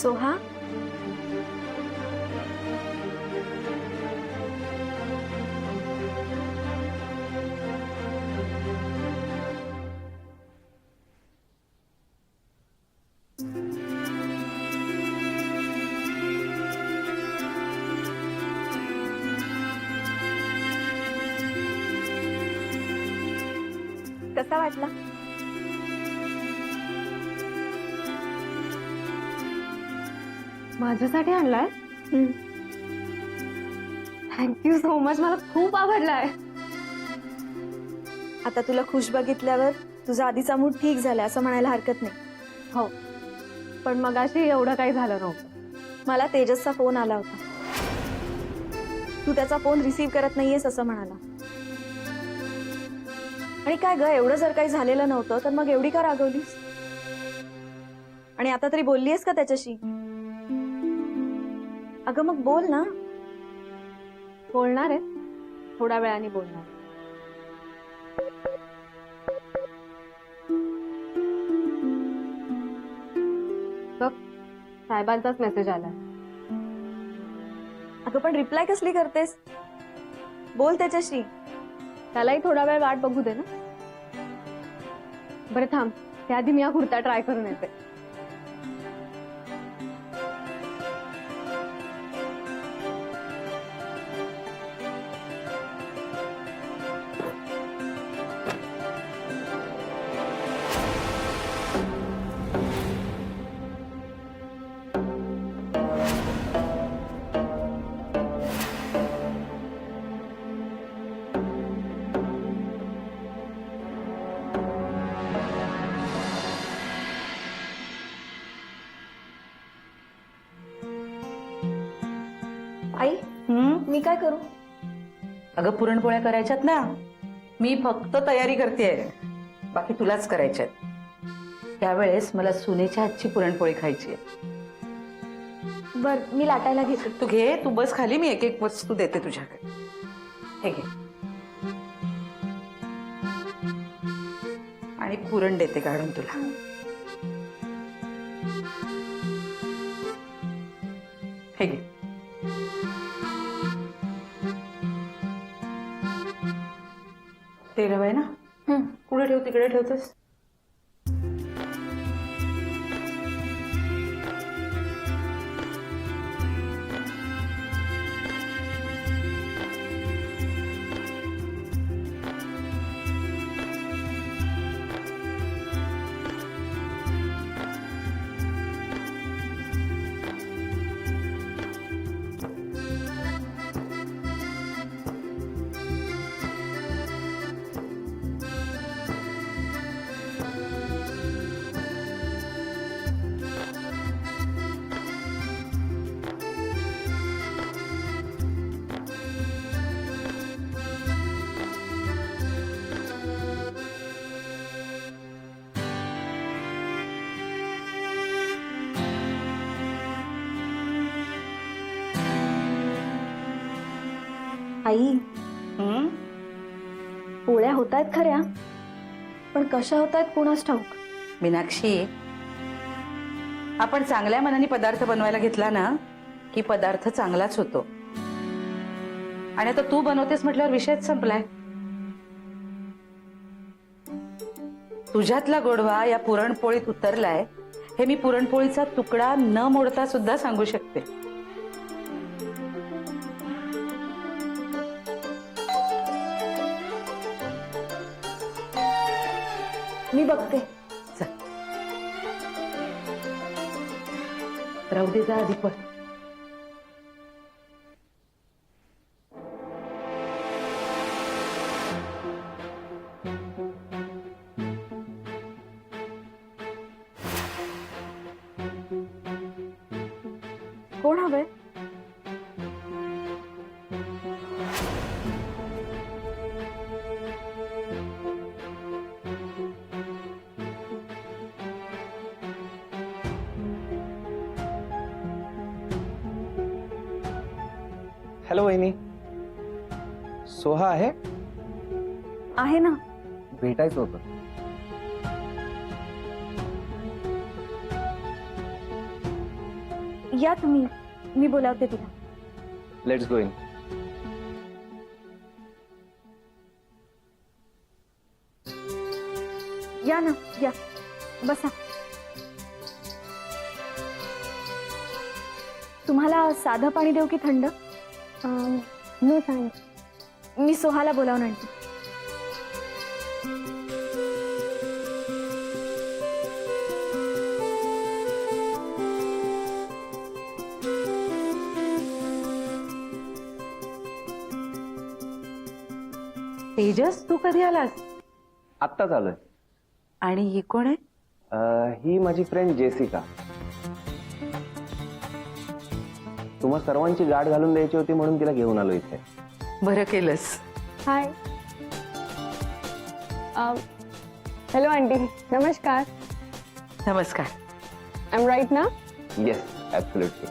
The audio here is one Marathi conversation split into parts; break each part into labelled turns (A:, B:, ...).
A: सोहा, कसा वाटला?
B: माझ्यासाठी आणलाय? थँक्यू सो मच, मला खूप आवडलाय.
A: आता तुला खुश बघितल्यावर तुझा आधीचा मूड ठीक झाला असं म्हणायला हरकत नाही.
B: हो, पण मगाशी एवढं काही झालं नव्हतं.
A: मला तेजसचा फोन आला होता. तू त्याचा फोन रिसीव्ह करत नाहीयेस असं म्हणाला. आणि काय ग, एवढं जर काही झालेलं नव्हतं तर मग एवढी का रागवलीस? आणि आता तरी बोललीयस का त्याच्याशी? अगं मग बोल ना.
B: बोलणार आहे, थोड्या वेळाने बोलणार. बघ, साहेबांचाच मेसेज आलाय.
A: अगं पण रिप्लाय कसली करतेस? बोल त्याच्याशी.
B: त्यालाही थोडा वेळ वाट बघू दे ना. बरं थांब, त्याआधी मी हा कुर्ता ट्राय करून येते.
A: आई, मी काय करू?
C: अगं पुरणपोळ्या करायच्यात ना, मी फक्त तयारी करतेय, बाकी तुलाच करायच्यात. त्यावेळेस मला सुनेच्या हातची पुरणपोळी खायची आहे.
A: बर, मी लाटायला घेते.
C: तू घे, तू बस खाली, मी एक एक वस्तू देते तुझ्याकडे. हे घे. आणि पुरण देते काढून तुला. हे घे. ते रवा आहे ना, कुठे ठेव, तिकडे ठेवतेस.
A: आई, पोळ्या होत आहेत खऱ्या, पण कशा होत आहेत कुणास ठाऊक.
C: मीनाक्षी, आपण चांगल्या मनाने पदार्थ बनवायला घेतला ना की पदार्थ चांगलाच होतो. आणि आता तू बनवतेस म्हटल्यावर विषयच संपलाय. तुझ्यातला गोडवा या पुरणपोळीत उतरलाय हे मी पुरणपोळीचा तुकडा न मोडता सुद्धा सांगू शकते.
A: मी बघते.
C: राहू दे, जा आधी पण.
A: कोण हवंय?
D: हॅलो वहिनी, सोहा आहे?
A: आहे ना.
D: भेटायचं होतं.
A: या तुम्ही, मी बोलावते तुला.
D: Let's go in.
A: या ना, या बसा. तुम्हाला साधं पाणी देऊ की थंड?
B: No thanks.
A: मी सोहाला बोलावून आणते.
C: तेजस, तू कधी आलास?
D: आत्ताच आलोय.
C: आणि ही कोण आहे?
D: ही माझी फ्रेंड जेसिका. तुम्हा सर्वांची गाठ घालून द्यायची होती म्हणून तिला घेऊन आलो इथे.
C: बरं केलंस.
B: हाय. हॅलो आंटी, नमस्कार.
C: नमस्कार.
B: आय एम राईट ना?
D: Yes, absolutely.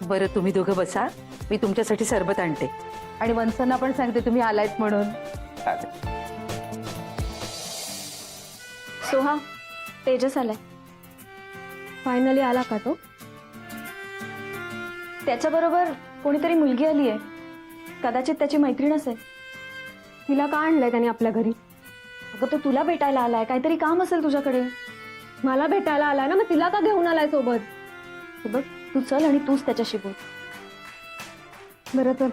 C: बरं, तुम्ही दोघं बसा, मी तुमच्यासाठी सरबत आणते. आणि वंसना पण सांगते तुम्ही आलायत म्हणून.
A: सोहा, तेजस आलाय.
B: फायनली आला का तो?
A: त्याच्याबरोबर कोणीतरी मुलगी आली आहे. कदाचित त्याची मैत्रीण असेल.
B: तिला का आणलंय त्याने आपल्या घरी?
A: अगं, तो तुला भेटायला आलाय. काहीतरी काम असेल तुझ्याकडे.
B: मला भेटायला आलाय ना, मग तिला का घेऊन आलाय सोबत?
A: हे बघ, तू चल आणि तूच त्याच्याशी बोल.
B: बरं तर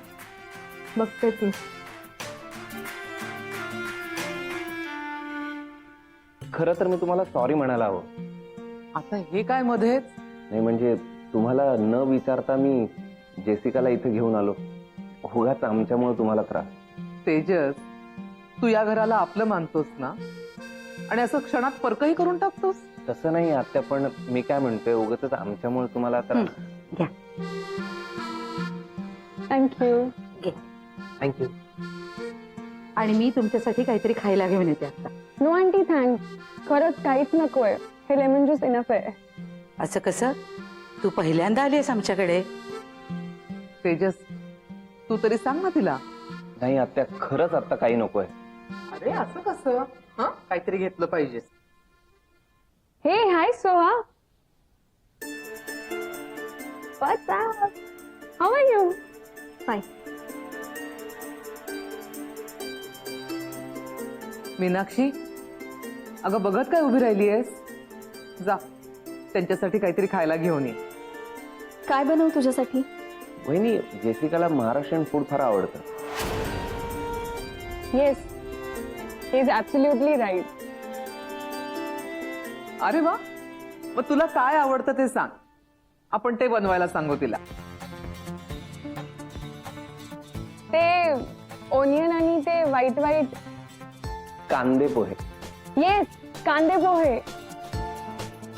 B: बघते ती.
D: खरं तर मी तुम्हाला सॉरी म्हणायला हवं.
E: आता हे काय मध्येच?
D: नाही म्हणजे तुम्हाला न विचारता मी जेसिकाला इथे घेऊन आलो. उगाच आमच्यामुळे तुम्हाला त्रास.
E: तेजस, तू या घराला आपलं मानतोस ना, आणि असं क्षणात फरकही करून टाकतोस.
D: तसं नाही आत्या, पण मी काय म्हणतोय, उगाच आमच्यामुळे तुम्हाला त्रास.
C: घ्या.
B: थँक्यू.
D: थँक्यू.
C: आणि मी तुमच्यासाठी काहीतरी खायला घेऊन येते आता.
B: No aunty, thanks. खरंच काहीच नकोय. हे लेमन ज्यूस इनफ आहे.
C: असं कसं? तू पहिल्यांदा आलीस आमच्याकडे.
E: तेजस, तू तरी सांग ना तिला.
D: नाही आत्या, खरंच आता काही नकोय.
E: अरे असं कसं? हं? काहीतरी घेतलं पाहिजे.
B: हे हाय Soha. What's up? How are you?
A: Fine.
E: Meenakshi, अगं बघत काय उभी राहिलीयस? जा, त्यांच्यासाठी काहीतरी खायला घेऊन ये.
A: काय बनवू तुझ्यासाठी?
D: वहिनी, जेसिकाला महाराष्ट्रीयन फूड फार आवडतं.
B: Yes. He is absolutely right.
E: अरे वा, मग तुला काय आवडतं ते सांग, आपण ते बनवायला सांगू तिला.
B: ते ओनियन आणि ते व्हाईट व्हाईट.
D: कांदे पोहे.
B: येस, कांदे पोहे.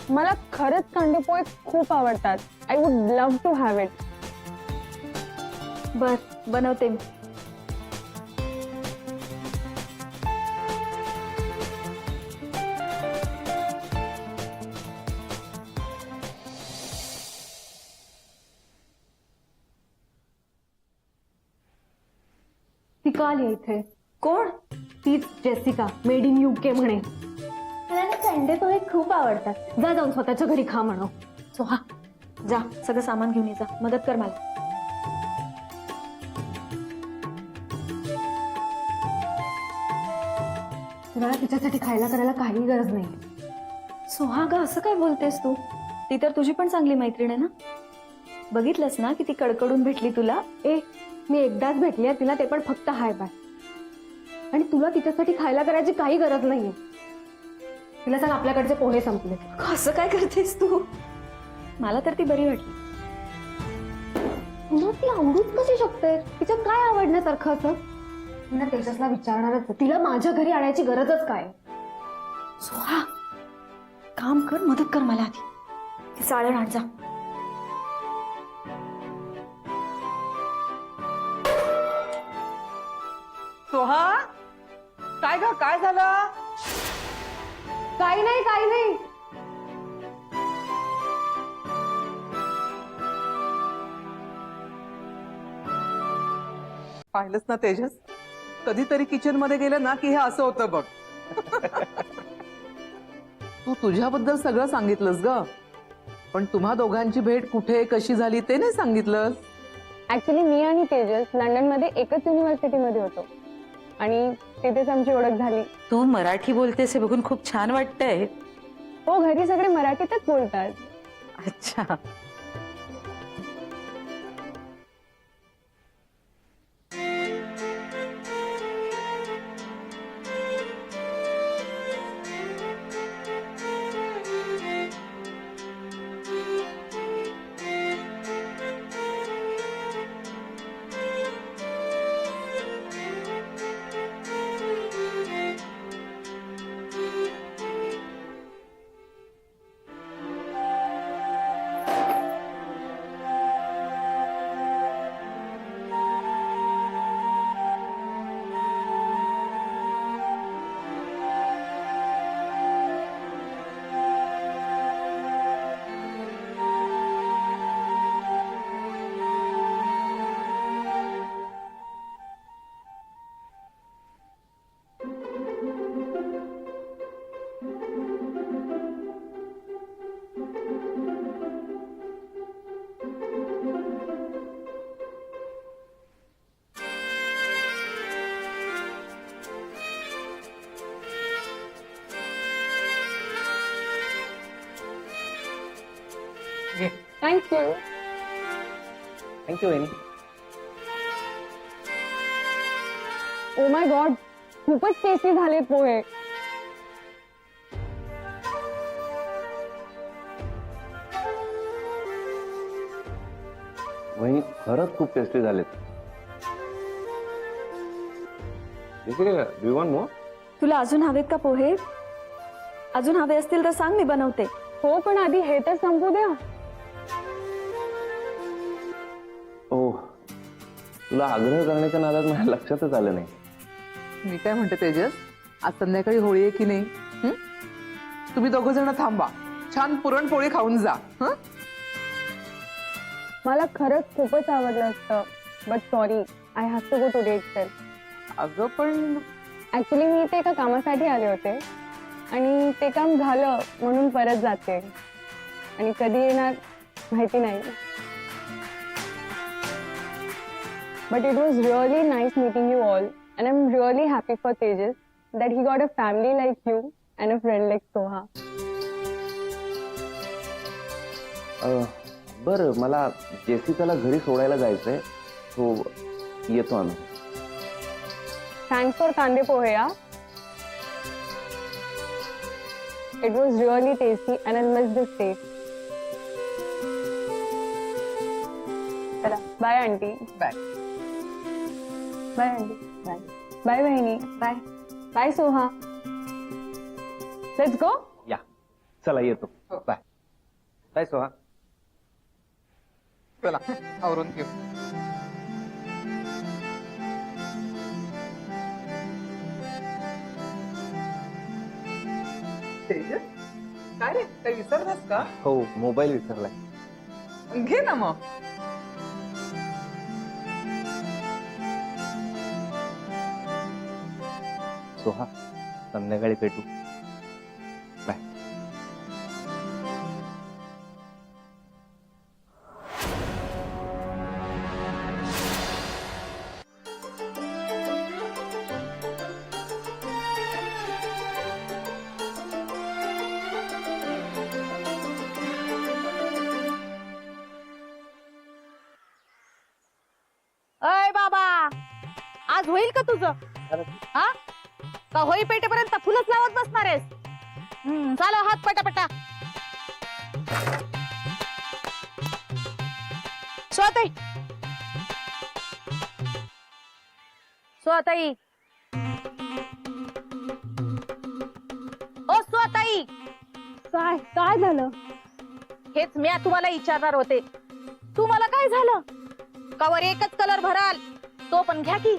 B: मला खरंच कांदे पोहे खूप आवडतात. I would love to have it.
A: बर, बनवते मी.
B: ती का आली इथे?
A: कोण?
B: तीच जेसिका, मेड इन UK म्हणे.
A: मला ना कांदे पोहे खूप आवडतात.
B: जा जाऊन स्वतःच्या घरी खा म्हणो.
A: सोहा, जा सगळं सामान घेऊन ये. जा, मदत कर मला.
B: तुला तिच्यासाठी खायला करायला काही गरज नाही.
A: सोहा, ग असं काय बोलतेस तू? ती तर तुझी पण चांगली मैत्रीण आहे ना. बघितलंस ना किती कडकडून भेटली तुला.
B: मी एकदाच भेटली आहे तिला, ते पण फक्त हाय बाय. आणि तुला तिच्यासाठी खायला करायची काही गरज नाहीये. तिला सांग आपल्याकडचे पोहे संपले.
A: असं काय करतेस तू? मला तर ती बरी वाटली.
B: तुला ती आवडूच कशी शकते? तिच्यात काय आवडण्यासारखं असं? मी तेजसला विचारणारच आहे, तिला माझ्या घरी आणायची गरजच काय?
A: सोहा, काम कर, मदत कर मला आधी. ती चाळण आण जा.
E: सोहा, काय ग, काय झालं?
B: काही नाही, काही नाही.
E: पाहिलंच ना तेजस, कधीतरी किचन मध्ये गेलं ना की हे असं होतं बघ. तू तुझ्याबद्दल सगळं सांगितलंस ग, पण तुम्हा दोघांची भेट कुठे कशी झाली ते नाही सांगितलं.
B: ऍक्च्युली मी आणि तेजस लंडन मध्ये एकच युनिव्हर्सिटीमध्ये होतो आणि तिथेच आमची ओळख झाली.
C: तू मराठी बोलतेस हे बघून खूप छान वाटतंय.
B: हो, घरी सगळे मराठीतच बोलतात.
C: अच्छा.
B: थँक्यू.
D: थँक्यू वहिनी.
B: ओ माय गॉड, खूपच टेस्टी झालेत पोहे.
D: वहिनी खरंच खूप टेस्टी झालेत. Do want more?
A: तुला अजून हवेत का पोहे? अजून हवे असतील तर सांग, मी बनवते.
B: हो, पण आधी हे तर संपू द्या.
D: ओ, तुला आग्रह करण्याच्या नादात माझ्या लक्षातच आलं नाही.
E: मी काय म्हणते तेजस, आज संध्याकाळी होळी आहे की नाही? हं? तुम्ही दोघं जण थांबा, छान पुरणपोळी खाऊन जा. हं?
B: मला खरंच खूपच आवडलं असतं, but sorry, I have to go to date sale.
E: अगं पण
B: ऍक्च्युली मी इथे एका कामासाठी आले होते आणि ते काम झालं म्हणून परत जाते आणि कधी येणार माहिती नाही. But it was really nice meeting you all and I am really happy for Tejas that he got a family like you and a friend like Soha.
D: बरं, मला जेसिकाला घरी सोडायला जायचंय, तो येतो आम्ही.
B: थँक्स फॉर कांदे पोहे. It was really tasty and I missed this taste. चला, bye aunty.
E: Bye.
B: Bye aunty. Bye. Bye बहिणी. Bye. Bye Soha. Let's go.
D: या, चला येतो. Bye bye Soha.
E: चला आवरून घेऊ. तेजस, काय रे, काही विसरलास का?
D: हो, मोबाईल विसरलाय.
E: घे ना मग.
D: सोहा, संध्याकाळी भेटू. बाय.
F: अय बाबा, आज होईल का तुझं? हा, का होई पेटेपर्यंत फुलच लावत बसणार आहेस? चालव हात पटापटा. स्वाताई, स्वाताई, ओ स्वाताई.
B: काय काय झालं?
F: हेच मी तुम्हाला विचारणार होते. तुम्हाला काय झालं? कवर एकच कलर भराल, तो पण घ्या की.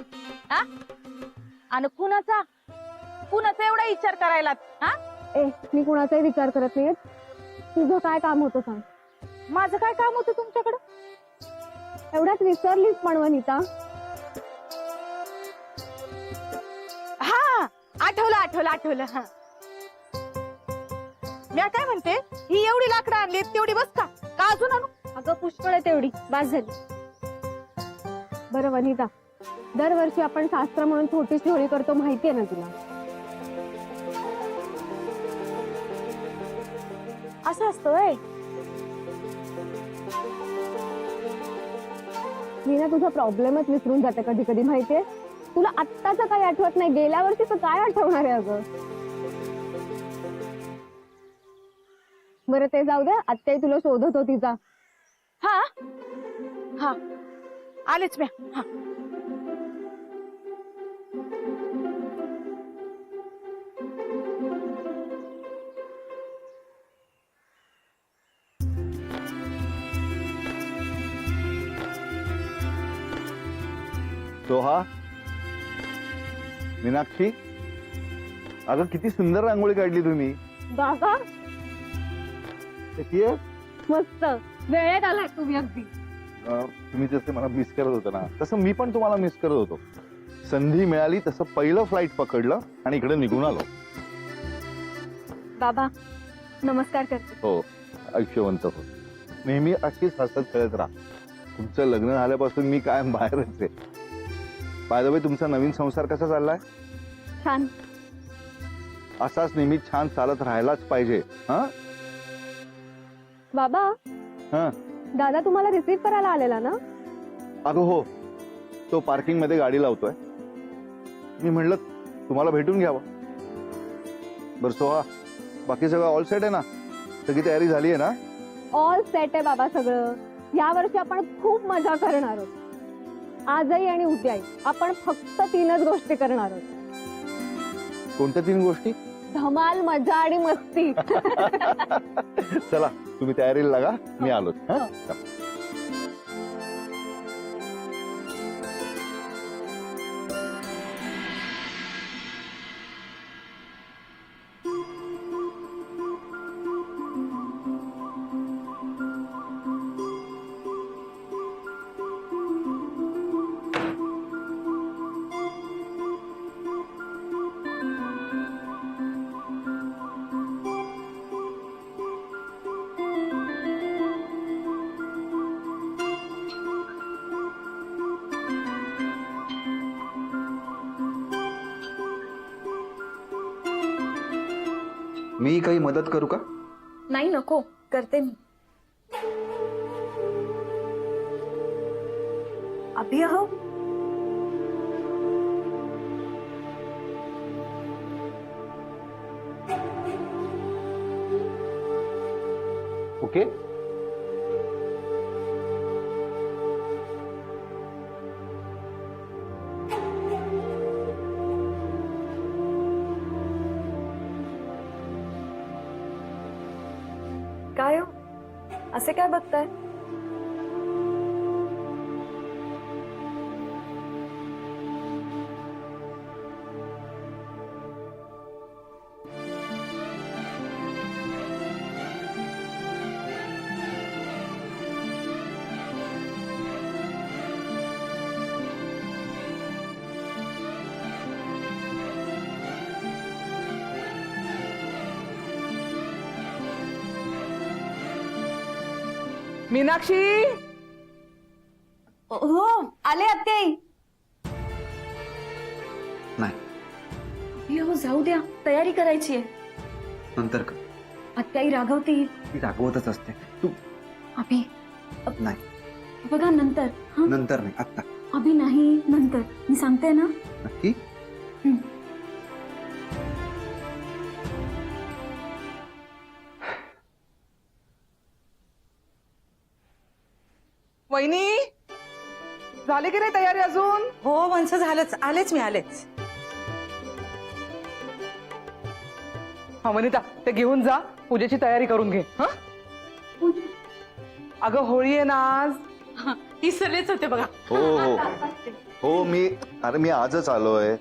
F: हा, आणि कुणाचा कुणाचा एवढा विचार करायला? हा,
B: ए, मी कुणाचाही विचार करत नाहीये. तुझं काय काम होतं सांग.
F: माझं काय काम होतं तुमच्याकडं?
B: एवढ्यात विसरलीस पण वनिता.
F: हा, आठवलं आठवलं आठवलं. हा, मी काय म्हणते, ही एवढी लाकडं आणली तेवढी बस का अजून आणू?
B: अगं पुष्कळ आहे तेवढी, बास झाली. बरं वनिता, दरवर्षी आपण शास्त्र म्हणून छोटीशी होळी करतो, माहितीये ना तुला?
F: असं असतंय.
B: मी ना तुझा प्रॉब्लेमच विसरून जाते कधी कधी, माहितीये? तुला आत्ताचं काही आठवत नाही, गेल्या वर्षीचं काय आठवणार आहे अगं? बरं ते जाऊ दे, आत्याही तुला शोधत होती जा.
F: हा हा आलेच मी. हा
G: सोहा, मीनाक्षी, अगं किती सुंदर रांगोळी काढली तुम्ही.
B: बाबा
G: कशी आहे?
B: मस्त, वेळेत आलाय तुम्ही अगदी.
G: तुम्ही जसं मला मिस करत होता ना, तसं मी पण तुम्हाला मिस करत होतो. संधी मिळाली तसं पहिलं फ्लाईट पकडलं आणि इकडे निघून आलो.
B: बाबा नमस्कार करते.
G: हो, आयुष्यवंत हो. नेहमी अशीच हसत खेळत राहा. तुमचं लग्न झाल्यापासून मी कायम बाहेरच आहे. बाय द वे, तुमचा नवीन संसार कसा चाललाय?
B: छान.
G: असाच नेहमी छान चालत राहायलाच पाहिजे. हा
B: बाबा,
G: हा
B: दादा तुम्हाला रिसीव्ह करायला आलेला ना?
G: अगं हो, तो पार्किंग मध्ये गाडी लावतोय. मी म्हणलं तुम्हाला भेटून घ्यावं. बरं सोहा, बाकी सगळं ऑल सेट आहे ना? सगळी तयारी झाली आहे ना?
B: ऑल सेट आहे बाबा सगळं. या वर्षी आपण खूप मजा करणार आहोत. आजही आणि उद्याही आपण फक्त 3च गोष्टी करणार आहोत.
G: कोणत्या 3 गोष्टी?
B: धमाल, मजा आणि मस्ती.
G: चला तुम्ही तयारीला लागा, मी आलोच. हा?
H: मी काही मदत करू का?
A: नाही, नको, करते मी. अभि अहो,
G: ओके.
A: काय हो, असे काय बघताय?
E: मीनाक्षी,
A: हो, आले आत्याई.
H: नाही,
A: अभि अहो, जाऊ द्या, तयारी करायची आहे.
H: नंतर कर.
A: आत्याई रागवतील.
H: ती रागवतच असते. तू
A: अभि,
H: नाही,
A: बघा नंतर. हा,
H: नंतर नाही, आत्ता.
A: अभि नाही, नंतर. मी सांगते ना.
H: नक्की?
A: हं.
E: वहिनी, झाली की नाही तयारी अजून?
C: हो वंश, झालंच. आलेच मी, आलेच.
E: हा वनिता, ते घेऊन जा, पूजेची तयारी करून घे. हा, अगं होळी आहे ना आज.
F: इसरलेच होते बघा.
G: हो हो हो, मी आजच आलोय.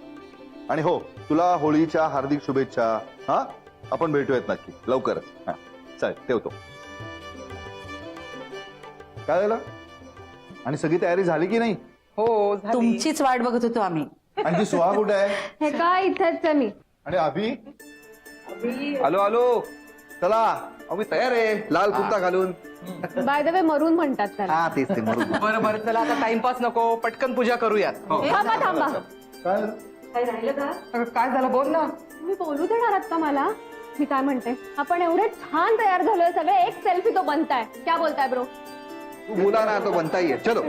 G: आणि हो, तुला होळीच्या हार्दिक शुभेच्छा. हा, आपण भेटूयात नक्की लवकरच. हा, चल ठेवतो. काय झालं? आणि सगळी तयारी झाली की नाही?
E: हो झाली.
C: तुमचीच वाट बघत होतो आम्ही.
G: आणि ती सोहा कुठे आहे?
B: हे काय, इथेच आहे मी.
G: आणि अभि?
H: आलो आलो.
G: चला
H: आम्ही तयार आहे लाल कुर्ता घालून.
B: बाय द वे मरून म्हणतात त्याला.
H: हा तेच ते मरून.
E: बरं बरं चला आता टाइमपास नको, पटकन पूजा करूयात.
B: थांबा थांबा,
G: काय
A: काही राहिलं का?
E: अगं, काय झालं बोल ना.
B: तुम्ही बोलू देणार आहात का मला? मी काय म्हणते, आपण एवढे छान तयार झालोय सगळे, एक सेल्फी तो बनताय. क्या बोलताय ब्रो?
H: तू बोला ना तो बनता येईल. चलो